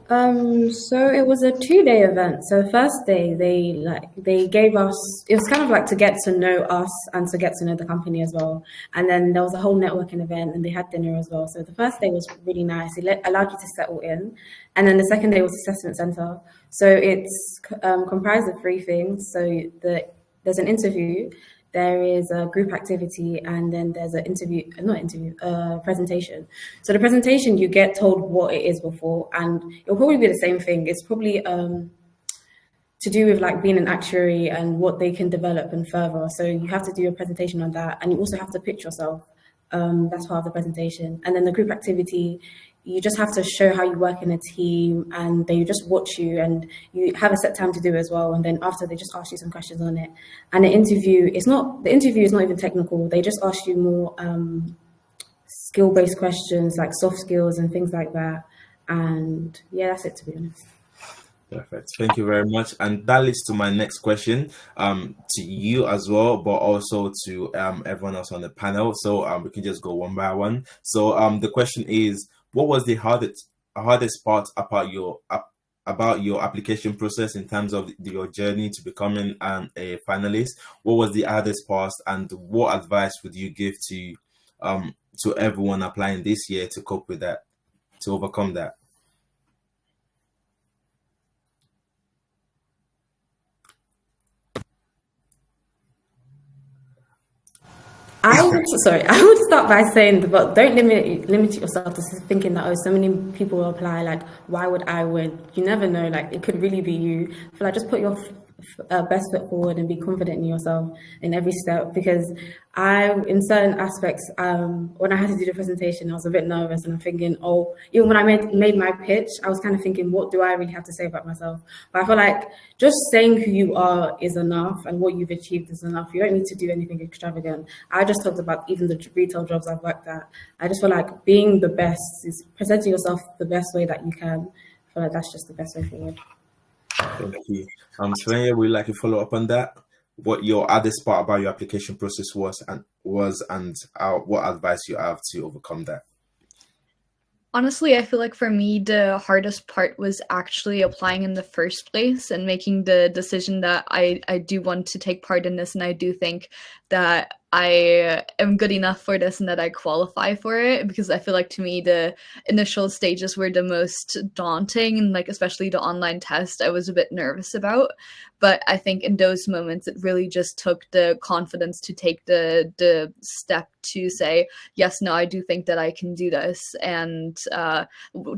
So it was a 2-day event. So the first day they gave us, it was kind of like to get to know us and to get to know the company as well. And then there was a whole networking event and they had dinner as well. So the first day was really nice. It allowed you to settle in. And then the second day was assessment center. So it's comprised of 3 things. So there's an interview, there is a group activity, and then there's an presentation. So the presentation, you get told what it is before, and it'll probably be the same thing. It's probably to do with like being an actuary and what they can develop and further. So you have to do a presentation on that, and you also have to pitch yourself. That's part of the presentation. And then the group activity, you just have to show how you work in a team, and they just watch you, and you have a set time to do it as well. And then after, they just ask you some questions on it. And the interview is not even technical. They just ask you more skill-based questions like soft skills and things like that. And yeah, that's it, to be honest. Perfect. Thank you very much. And that leads to my next question, to you as well, but also to everyone else on the panel. So we can just go one by one. So the question is, what was the hardest part about your application process in terms of your journey to becoming a finalist? What was the hardest part, and what advice would you give to everyone applying this year to cope with that, to overcome that? I would start by saying, but don't limit yourself to thinking that, oh, so many people will apply, like, why would I win? You never know, like, it could really be you. I feel like just put your best foot forward and be confident in yourself in every step, because in certain aspects, when I had to do the presentation, I was a bit nervous, and I'm thinking, oh, even when I made my pitch, I was kind of thinking, what do I really have to say about myself? But I feel like just saying who you are is enough, and what you've achieved is enough. You don't need to do anything extravagant. I just talked about even the retail jobs I've worked at. I just feel like being the best is presenting yourself the best way that you can. I feel like that's just the best way forward. Thank you. Svenja, would you like to follow up on that? What your hardest part about your application process was, and what advice you have to overcome that? Honestly, I feel like for me, the hardest part was actually applying in the first place and making the decision that I do want to take part in this, and I do think that I am good enough for this and that I qualify for it, because I feel like, to me, the initial stages were the most daunting, and like especially the online test I was a bit nervous about. But I think in those moments it really just took the confidence to take the step to say, yes, no, I do think that I can do this, and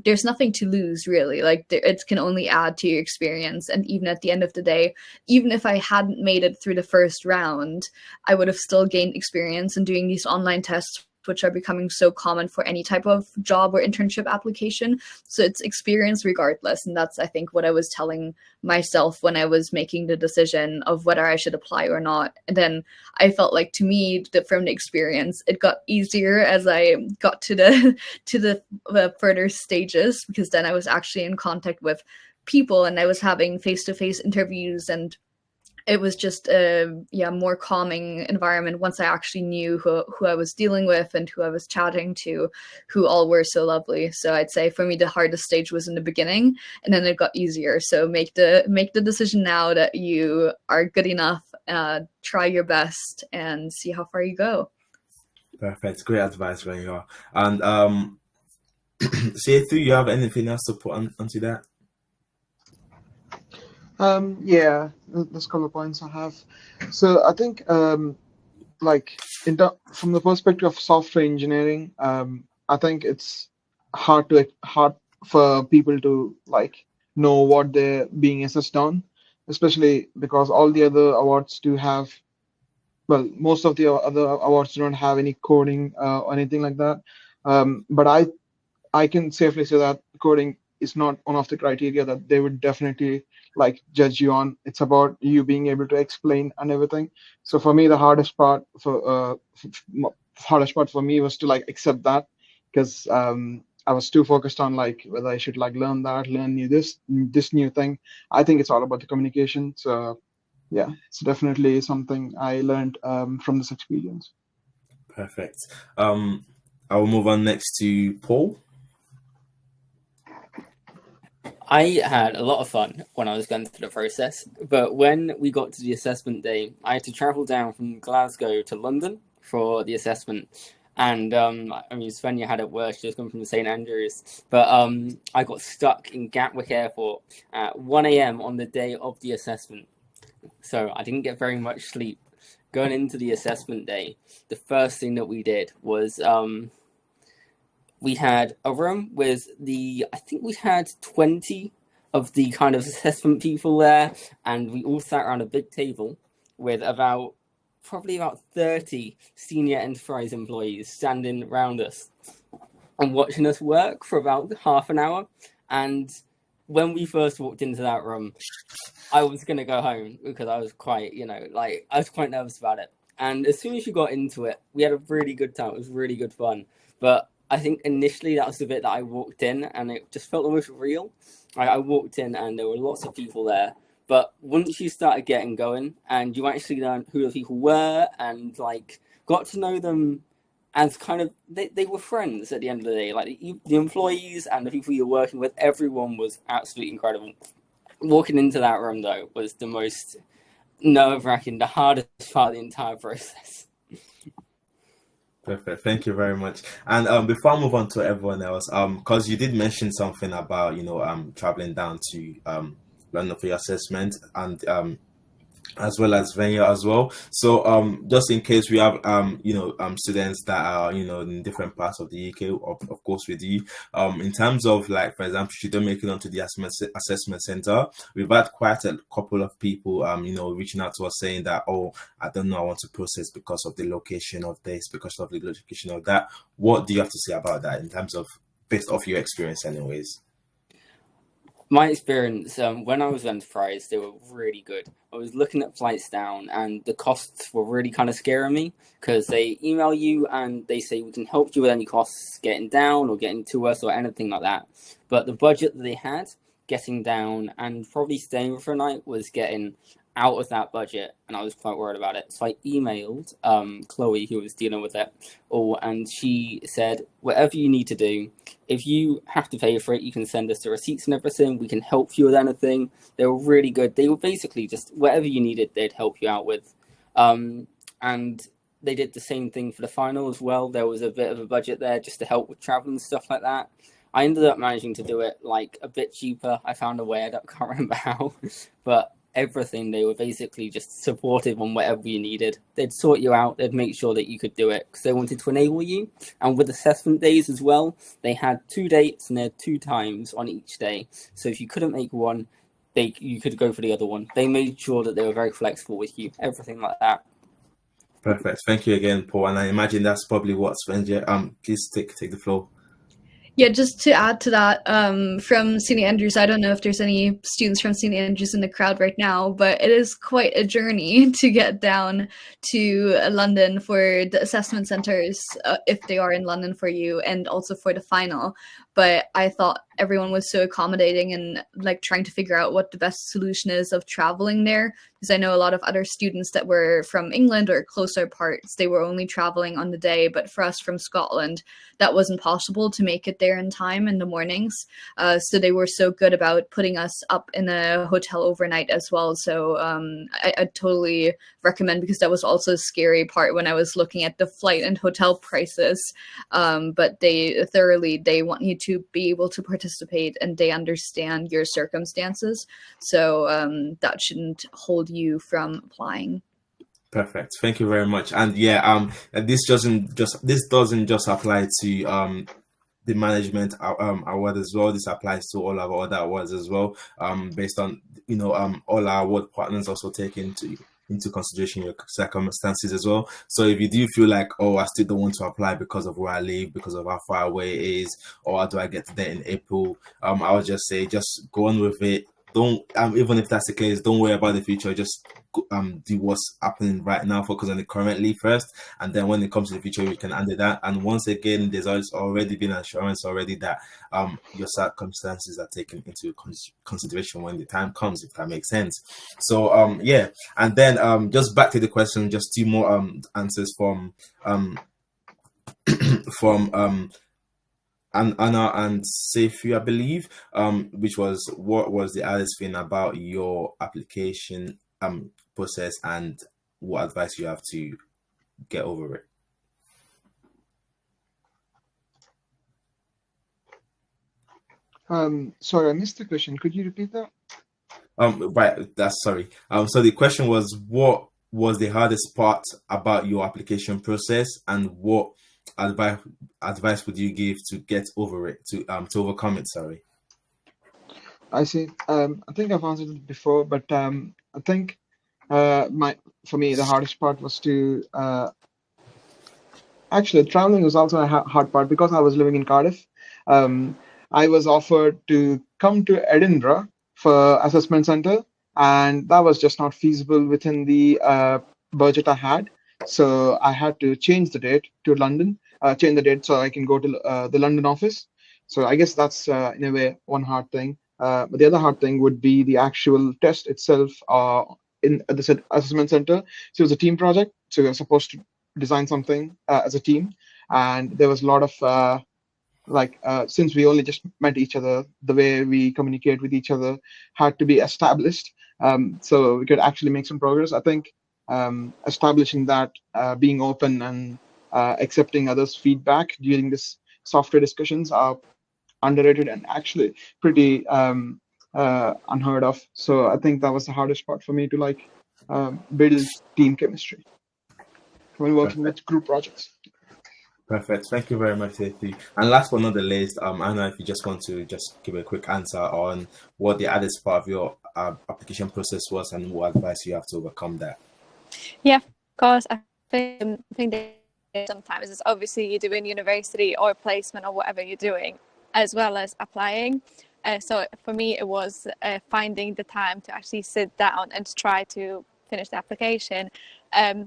there's nothing to lose, really. Like, it can only add to your experience. And even at the end of the day, even if I hadn't made it through the first round, I would have still gained experience in doing these online tests, which are becoming so common for any type of job or internship application. So it's experience regardless. And that's, I think, what I was telling myself when I was making the decision of whether I should apply or not. And then I felt like, to me, from the experience, it got easier as I got to the further stages, because then I was actually in contact with people and I was having face-to-face interviews, and it was just a more calming environment once I actually knew who I was dealing with and who I was chatting to, who all were so lovely. So I'd say for me, the hardest stage was in the beginning, and then it got easier. So make the decision now that you are good enough, try your best, and see how far you go. Perfect. Great advice, Rania. And Sethu, you have anything else to put onto that? Yeah, there's a couple of points I have. So I think, like, from the perspective of software engineering, I think it's hard for people to like know what they're being assessed on, especially because all the other awards do have, well, most of the other awards don't have any coding or anything like that. But I can safely say that coding is not one of the criteria that they would definitely like judge you on. It's about you being able to explain and everything. So for me, the hardest part for me was to like accept that, because I was too focused on like whether I should like learn this new thing. I think it's all about the communication. So yeah, it's definitely something I learned from this experience. Perfect. I will move on next to Paul. I had a lot of fun when I was going through the process, but when we got to the assessment day, I had to travel down from Glasgow to London for the assessment. And I mean, Svenja had it worse. She was coming from St Andrews, but I got stuck in Gatwick Airport at 1 a.m. on the day of the assessment, so I didn't get very much sleep. Going into the assessment day, the first thing that we did was we had a room with I think we had 20 of the kind of assessment people there, and we all sat around a big table with probably about 30 senior enterprise employees standing around us and watching us work for about half an hour. And when we first walked into that room, I was going to go home because I was quite, I was quite nervous about it. And as soon as you got into it, we had a really good time. It was really good fun. But I think initially that was the bit that I walked in and it just felt the most real. I walked in and there were lots of people there. But once you started getting going and you actually learned who the people were and got to know them as kind of, they were friends at the end of the day. The employees and the people you're working with, everyone was absolutely incredible. Walking into that room, though, was the most nerve-wracking, the hardest part of the entire process. Perfect. Thank you very much. And before I move on to everyone else, because you did mention something about traveling down to London for your assessment, and as well as Venya as well. So just in case we have students that are in different parts of the UK, of course with you, in terms of for example, should they make it onto the assessment center, we've had quite a couple of people reaching out to us saying that, oh, I don't know, I want to process because of the location of this, because of the location of that. What do you have to say about that in terms of based off your experience anyways? My experience, when I was enterprise, they were really good. I was looking at flights down and the costs were really kind of scaring me because they email you and they say we can help you with any costs getting down or getting to us or anything like that. But the budget that they had getting down and probably staying for a night was getting out of that budget, and I was quite worried about it. So I emailed Chloe, who was dealing with it, and she said, whatever you need to do, if you have to pay for it, you can send us the receipts and everything. We can help you with anything. They were really good. They were basically just whatever you needed, they'd help you out with. And they did the same thing for the final as well. There was a bit of a budget there just to help with travel and stuff like that. I ended up managing to do it a bit cheaper. I found a way, I can't remember how, but everything, they were basically just supportive on whatever you needed. They'd sort you out, they'd make sure that you could do it because they wanted to enable you. And with assessment days as well, they had 2 dates and they had 2 times on each day. So if you couldn't make one, you could go for the other one. They made sure that they were very flexible with you, everything like that. Perfect. Thank you again, Paul. And I imagine that's probably what Svenja, please take the floor. Yeah, just to add to that, from St Andrews, I don't know if there's any students from St Andrews in the crowd right now, but it is quite a journey to get down to London for the assessment centers, if they are in London for you, and also for the final. But I thought everyone was so accommodating and trying to figure out what the best solution is of traveling there. Because I know a lot of other students that were from England or closer parts, they were only traveling on the day. But for us from Scotland, that wasn't possible to make it there in time in the mornings. So they were so good about putting us up in a hotel overnight as well. So I totally recommend, because that was also a scary part when I was looking at the flight and hotel prices. But they want you to be able to participate, and they understand your circumstances. So that shouldn't hold you from applying. Perfect. Thank you very much. And yeah, this doesn't just apply to the management award as well. This applies to all our other awards as well. Based on all our award partners also take into into consideration your circumstances as well. So if you do feel like, oh, I still don't want to apply because of where I live, because of how far away it is, or how do I get to there in April, I would just say just go on with it. Don't even if that's the case, don't worry about the future. Just do what's happening right now, focus on it currently first, and then when it comes to the future, you can handle that. And once again, there's already been assurance already that your circumstances are taken into consideration when the time comes, if that makes sense. So yeah, and then just back to the question, just two more answers from from and Anna and Seifu, I believe, which was what was the hardest thing about your application process, and what advice you have to get over it. Sorry, I missed the question. Could you repeat that? Right, that's sorry. So the question was, what was the hardest part about your application process, and what advice would you give to get over it, to overcome it? Sorry. I see. I think I've answered it before, but I think for me the hardest part was to actually traveling was also a hard part because I was living in Cardiff. I was offered to come to Edinburgh for assessment center, and that was just not feasible within the budget I had. So I had to change the date to London, change the date so I can go to the London office. So I guess that's in a way one hard thing. But the other hard thing would be the actual test itself in at the assessment center. So it was a team project. So we were supposed to design something as a team, and there was a lot of since we only just met each other, the way we communicate with each other had to be established, so we could actually make some progress. I think establishing that, being open and accepting others' feedback during this software discussions are underrated and actually pretty unheard of. So I think that was the hardest part for me to build team chemistry when working with group projects. Perfect. Thank you very much, Seifu. And last but not the least, Anna, if you just want to just give a quick answer on what the hardest part of your application process was, and what advice you have to overcome that. Yeah, of course. I think that sometimes it's obviously you're doing university or placement or whatever you're doing, as well as applying. So for me, it was finding the time to actually sit down and try to finish the application.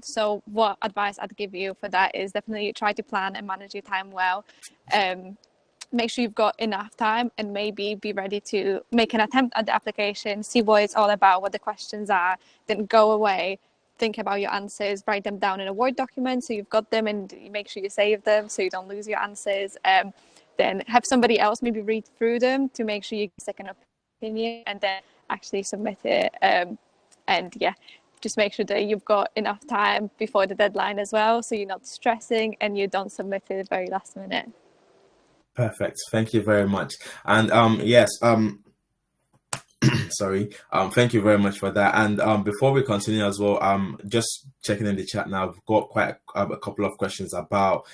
So what advice I'd give you for that is definitely try to plan and manage your time well. Make sure you've got enough time, and maybe be ready to make an attempt at the application, see what it's all about, what the questions are, then go away, think about your answers, write them down in a Word document so you've got them, and you make sure you save them so you don't lose your answers. Then have somebody else maybe read through them to make sure you get a second opinion, and then actually submit it. And yeah, just make sure that you've got enough time before the deadline as well, so you're not stressing and you don't submit it at the very last minute. Perfect. Thank you very much. And yes, sorry. Thank you very much for that. And before we continue as well, just checking in the chat now, I've got quite a couple of questions about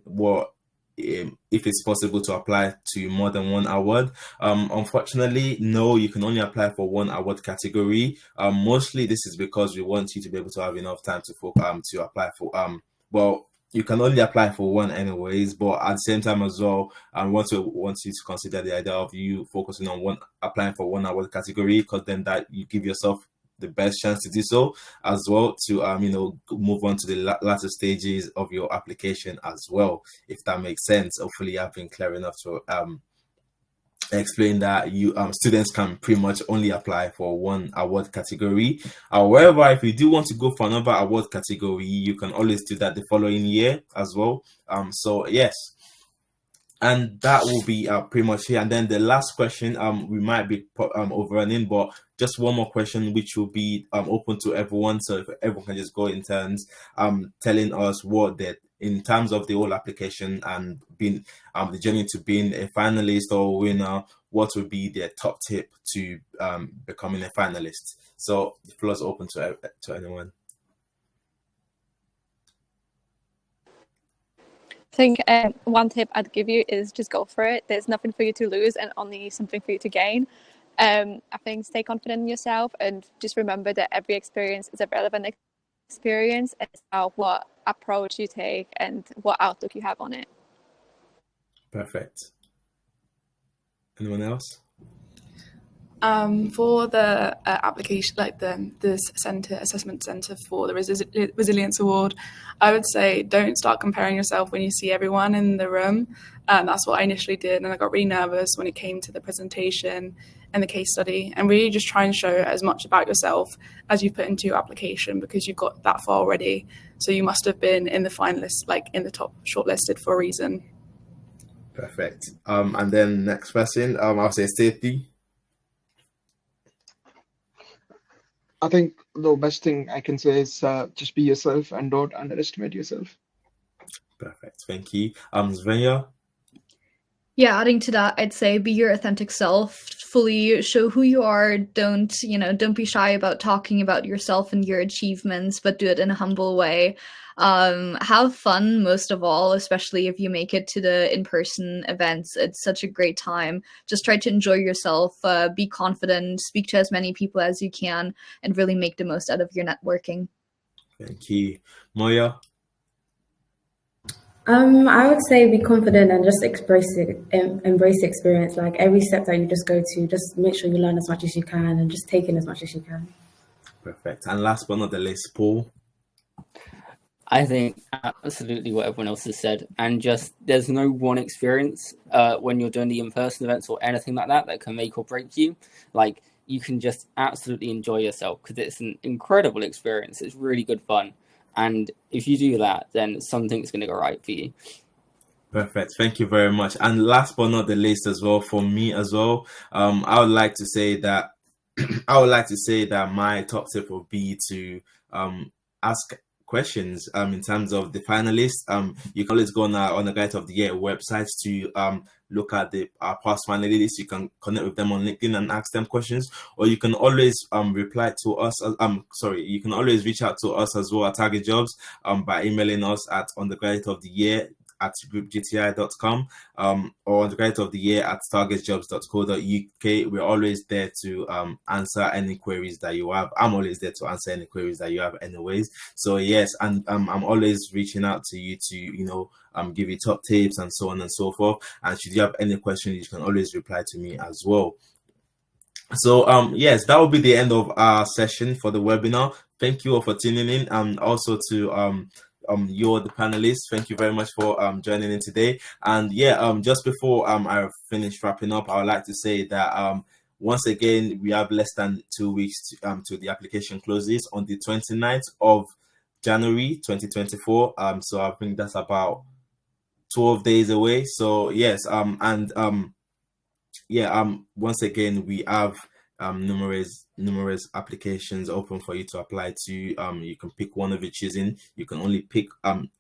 what if it's possible to apply to more than one award. Unfortunately, no, you can only apply for one award category. Mostly this is because we want you to be able to have enough time to apply for well, you can only apply for one anyways, but at the same time as well, I want you to consider the idea of you focusing on applying for one award category, because then that you give yourself the best chance to do so as well, to move on to the latter stages of your application as well, if that makes sense. Hopefully I've been clear enough to explain that you students can pretty much only apply for one award category. However, if you do want to go for another award category, you can always do that the following year as well. So yes, and that will be pretty much here. And then the last question, we might be overrunning, but just one more question, which will be open to everyone. So if everyone can just go in turns, telling us what that in terms of the whole application and being the journey to being a finalist or winner, what would be their top tip to becoming a finalist? So the floor is open to anyone. I think one tip I'd give you is just go for it. There's nothing for you to lose and only something for you to gain. I think stay confident in yourself and just remember that every experience is a relevant experience. It's about what approach you take and what outlook you have on it. Perfect. Anyone else? For the application, like the assessment center for the Resilience Award, I would say don't start comparing yourself when you see everyone in the room. That's what I initially did, and I got really nervous when it came to the presentation and the case study. And really just try and show as much about yourself as you put into your application, because you've got that far already. So you must have been in the finalists, like in the top shortlisted for a reason. Perfect. And then next person, I'll say Stacey. I think the best thing I can say is just be yourself and don't underestimate yourself. Perfect. Thank you. Svenja. Yeah, adding to that, I'd say be your authentic self, fully show who you are. Don't be shy about talking about yourself and your achievements, but do it in a humble way. Have fun most of all, especially if you make it to the in-person events. It's such a great time. Just try to enjoy yourself, be confident, speak to as many people as you can, and really make the most out of your networking. Thank you. Moya. I would say be confident and just embrace the experience. Like every step that you just go to, just make sure you learn as much as you can and just take in as much as you can. Perfect. And last but not the least, Paul. I think absolutely what everyone else has said, and just there's no one experience when you're doing the in-person events or anything like that that can make or break you. Like you can just absolutely enjoy yourself because it's an incredible experience. It's really good fun. And if you do that, then something's going to go right for you. Perfect. Thank you very much. And last but not the least as well, for me as well, I would like to say that my top tip would be to ask questions in terms of the finalists. You can always go on our Undergraduate of the Year website to look at the past finalists. You can connect with them on LinkedIn and ask them questions, or you can always reply to us. You can always reach out to us as well at targetjobs by emailing us at undergraduateoftheyear@groupgti.com or undergraduateoftheyear@targetjobs.co.uk. We're always there to answer any queries that you have. I'm always there to answer any queries that you have anyways. So yes, and I'm always reaching out to you to give you top tips and so on and so forth. And should you have any questions, you can always reply to me as well. So yes, that will be the end of our session for the webinar. Thank you all for tuning in, and also to you're the panelists. Thank you very much for joining in today. And yeah, just before I finish wrapping up, I would like to say that once again, we have less than 2 weeks to the application closes on the 29th of January 2024. So I think that's about 12 days away. So yes, once again, we have numerous applications open for you to apply to. You can pick one of your choosing. You can only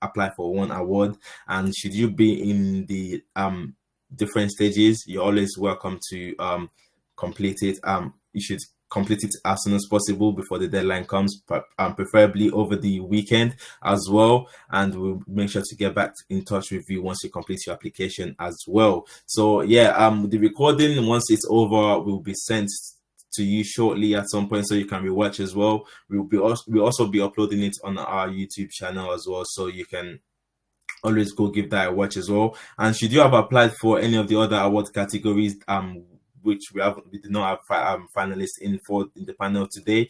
apply for one award, and should you be in the different stages, you're always welcome to complete it. You should complete it as soon as possible before the deadline comes, preferably over the weekend as well, and we'll make sure to get back in touch with you once you complete your application as well. So yeah, the recording, once it's over, will be sent to you shortly at some point, so you can rewatch as well. We'll also be uploading it on our YouTube channel as well, so you can always go give that a watch as well. And should you have applied for any of the other award categories which we did not have finalists in the panel today,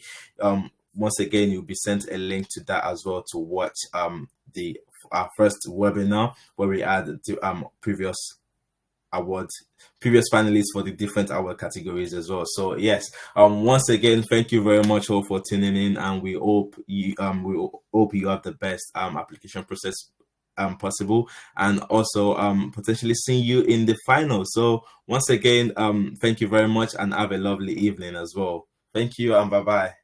once again you'll be sent a link to that as well to watch our first webinar where we add the previous finalists for the different award categories as well. So yes, once again, thank you very much all for tuning in, and we hope you have the best application process possible, and also potentially seeing you in the final. So once again, thank you very much, and have a lovely evening as well. Thank you, and bye bye.